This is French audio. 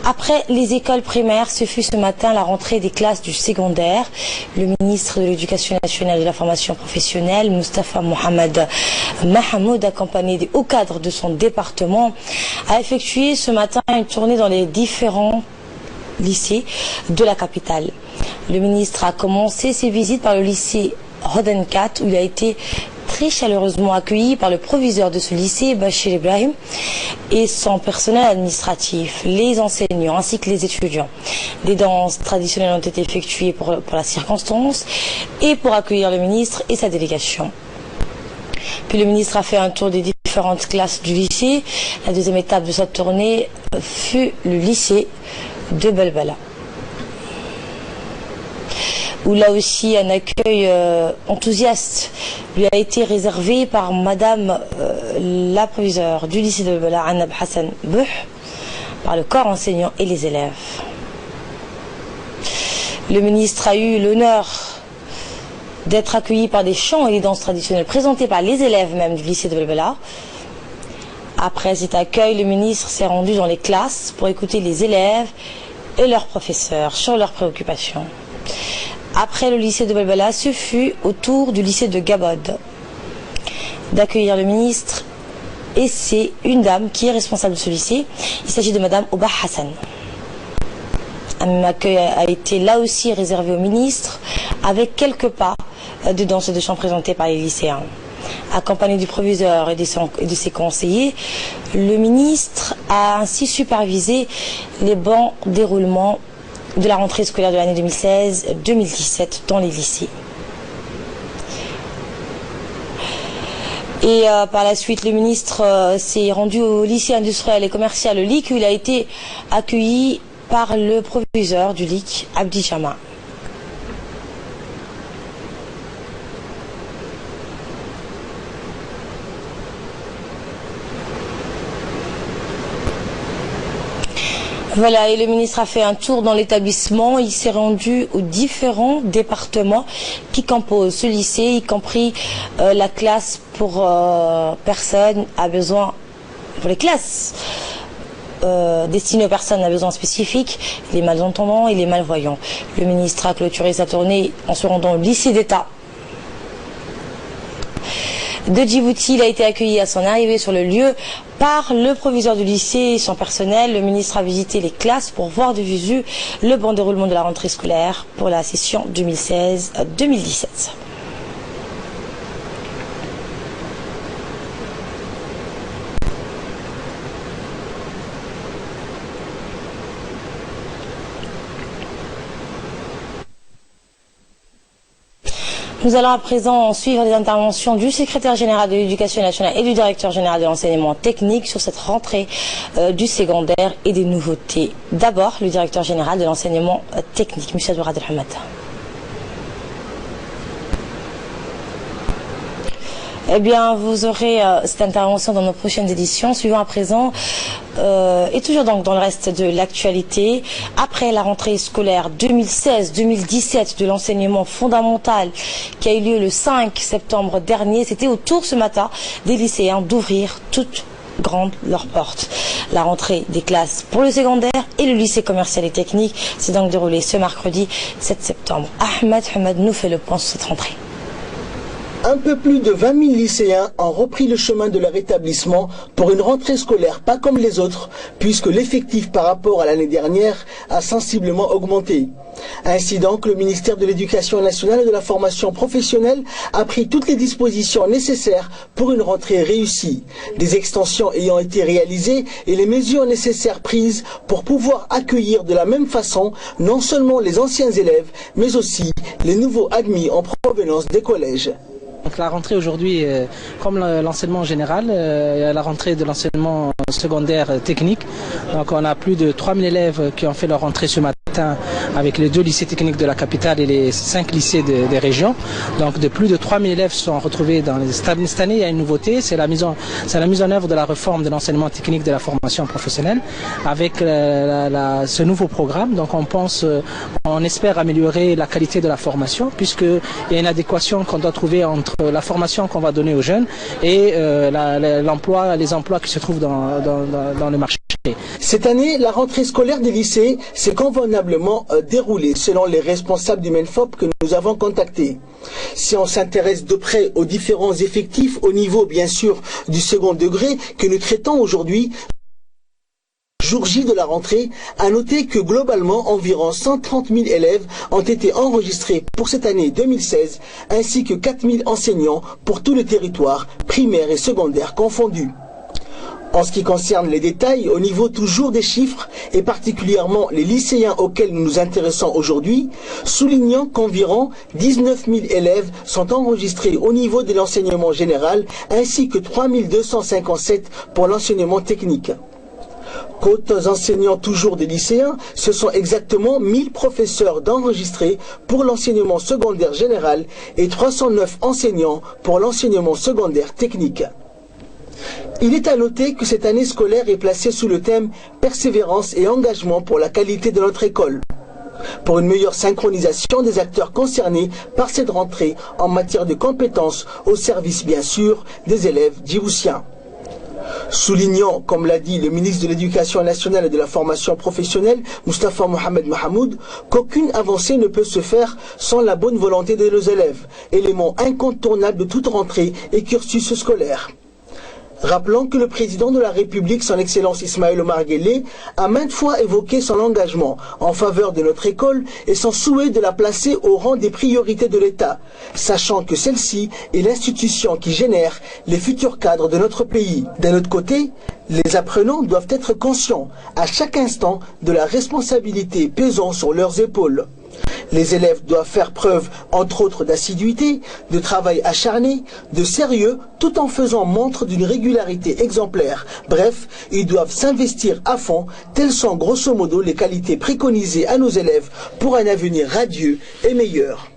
Après les écoles primaires, ce fut ce matin la rentrée des classes du secondaire. Le ministre de l'Éducation nationale et de la formation professionnelle, Moustapha Mohamed Mahamoud, accompagné des hauts cadres de son département, a effectué ce matin une tournée dans les différents lycées de la capitale. Le ministre a commencé ses visites par le lycée Rodenkat, où il a été très chaleureusement accueilli par le proviseur de ce lycée, Bachir Ibrahim, et son personnel administratif, les enseignants ainsi que les étudiants. Des danses traditionnelles ont été effectuées pour la circonstance et pour accueillir le ministre et sa délégation. Puis le ministre a fait un tour des différentes classes du lycée. La deuxième étape de sa tournée fut le lycée de Balbala, où là aussi un accueil enthousiaste lui a été réservé par madame la proviseure du lycée de Balbala, Anab Hassan Bouh, par le corps enseignant et les élèves. Le ministre a eu l'honneur d'être accueilli par des chants et des danses traditionnelles présentés par les élèves même du lycée de Balbala. Après cet accueil, le ministre s'est rendu dans les classes pour écouter les élèves et leurs professeurs sur leurs préoccupations. Après le lycée de Balbala, ce fut au tour du lycée de Gabod d'accueillir le ministre, et c'est une dame qui est responsable de ce lycée. Il s'agit de madame Oba Hassan. Un même accueil a été là aussi réservé au ministre, avec quelques pas de danse et de chant présentés par les lycéens. Accompagné du proviseur et de ses conseillers, le ministre a ainsi supervisé les bons déroulements de la rentrée scolaire de l'année 2016-2017 dans les lycées. Et par la suite, le ministre s'est rendu au lycée industriel et commercial LIC, où il a été accueilli par le proviseur du LIC, Abdi Jama. Voilà, et le ministre a fait un tour dans l'établissement. Il s'est rendu aux différents départements qui composent ce lycée, y compris la classe pour personnes à besoin, pour les classes destinées aux personnes à besoins spécifiques, les malentendants et les malvoyants. Le ministre a clôturé sa tournée en se rendant au lycée d'État de Djibouti. Il a été accueilli à son arrivée sur le lieu par le proviseur du lycée et son personnel. Le ministre a visité les classes pour voir de visu le bon déroulement de la rentrée scolaire pour la session 2016-2017. Nous allons à présent suivre les interventions du secrétaire général de l'Éducation nationale et du directeur général de l'enseignement technique sur cette rentrée du secondaire et des nouveautés. D'abord, le directeur général de l'enseignement technique, M. Abdourad El-Hamad. Eh bien, vous aurez cette intervention dans nos prochaines éditions. Suivant à présent, et toujours donc dans le reste de l'actualité, après la rentrée scolaire 2016-2017 de l'enseignement fondamental qui a eu lieu le 5 septembre dernier, c'était au tour ce matin des lycéens d'ouvrir toutes grandes leurs portes. La rentrée des classes pour le secondaire et le lycée commercial et technique s'est donc déroulée ce mercredi 7 septembre. Ahmed Hamad nous fait le point sur cette rentrée. Un peu plus de 20 000 lycéens ont repris le chemin de leur établissement pour une rentrée scolaire pas comme les autres, puisque l'effectif par rapport à l'année dernière a sensiblement augmenté. Ainsi donc, le ministère de l'Éducation nationale et de la formation professionnelle a pris toutes les dispositions nécessaires pour une rentrée réussie. Des extensions ayant été réalisées et les mesures nécessaires prises pour pouvoir accueillir de la même façon non seulement les anciens élèves, mais aussi les nouveaux admis en provenance des collèges. Donc la rentrée aujourd'hui, comme l'enseignement général, la rentrée de l'enseignement secondaire technique. Donc on a plus de 3000 élèves qui ont fait leur rentrée ce matin avec les 2 lycées techniques de la capitale et les 5 lycées des régions. Donc de plus de 3000 élèves sont retrouvés dans les cette année. Il y a une nouveauté, c'est la mise en œuvre de la réforme de l'enseignement technique de la formation professionnelle avec ce nouveau programme. Donc on espère améliorer la qualité de la formation puisqu'il y a une adéquation qu'on doit trouver entre la formation qu'on va donner aux jeunes et les emplois qui se trouvent dans le marché. Cette année, la rentrée scolaire des lycées s'est convenablement déroulée selon les responsables du MENFOP que nous avons contactés. Si on s'intéresse de près aux différents effectifs au niveau bien sûr du second degré que nous traitons aujourd'hui, jour J de la rentrée, à noter que globalement environ 130 000 élèves ont été enregistrés pour cette année 2016, ainsi que 4 000 enseignants pour tout le territoire, primaire et secondaire confondus. En ce qui concerne les détails, au niveau toujours des chiffres, et particulièrement les lycéens auxquels nous nous intéressons aujourd'hui, soulignant qu'environ 19 000 élèves sont enregistrés au niveau de l'enseignement général, ainsi que 3 257 pour l'enseignement technique. Quant aux enseignants toujours des lycéens, ce sont exactement 1000 professeurs d'enregistrés pour l'enseignement secondaire général et 309 enseignants pour l'enseignement secondaire technique. Il est à noter que cette année scolaire est placée sous le thème « Persévérance et engagement pour la qualité de notre école ». Pour une meilleure synchronisation des acteurs concernés par cette rentrée en matière de compétences au service bien sûr des élèves djiboutiens. Soulignant, comme l'a dit le ministre de l'Éducation nationale et de la formation professionnelle, Moustapha Mohamed Mahamoud, qu'aucune avancée ne peut se faire sans la bonne volonté de nos élèves, élément incontournable de toute rentrée et cursus scolaire. Rappelons que le président de la République, son Excellence Ismaël Omar Guelleh, a maintes fois évoqué son engagement en faveur de notre école et son souhait de la placer au rang des priorités de l'État, sachant que celle-ci est l'institution qui génère les futurs cadres de notre pays. D'un autre côté, les apprenants doivent être conscients à chaque instant de la responsabilité pesant sur leurs épaules. Les élèves doivent faire preuve, entre autres, d'assiduité, de travail acharné, de sérieux, tout en faisant montre d'une régularité exemplaire. Bref, ils doivent s'investir à fond, telles sont grosso modo les qualités préconisées à nos élèves pour un avenir radieux et meilleur.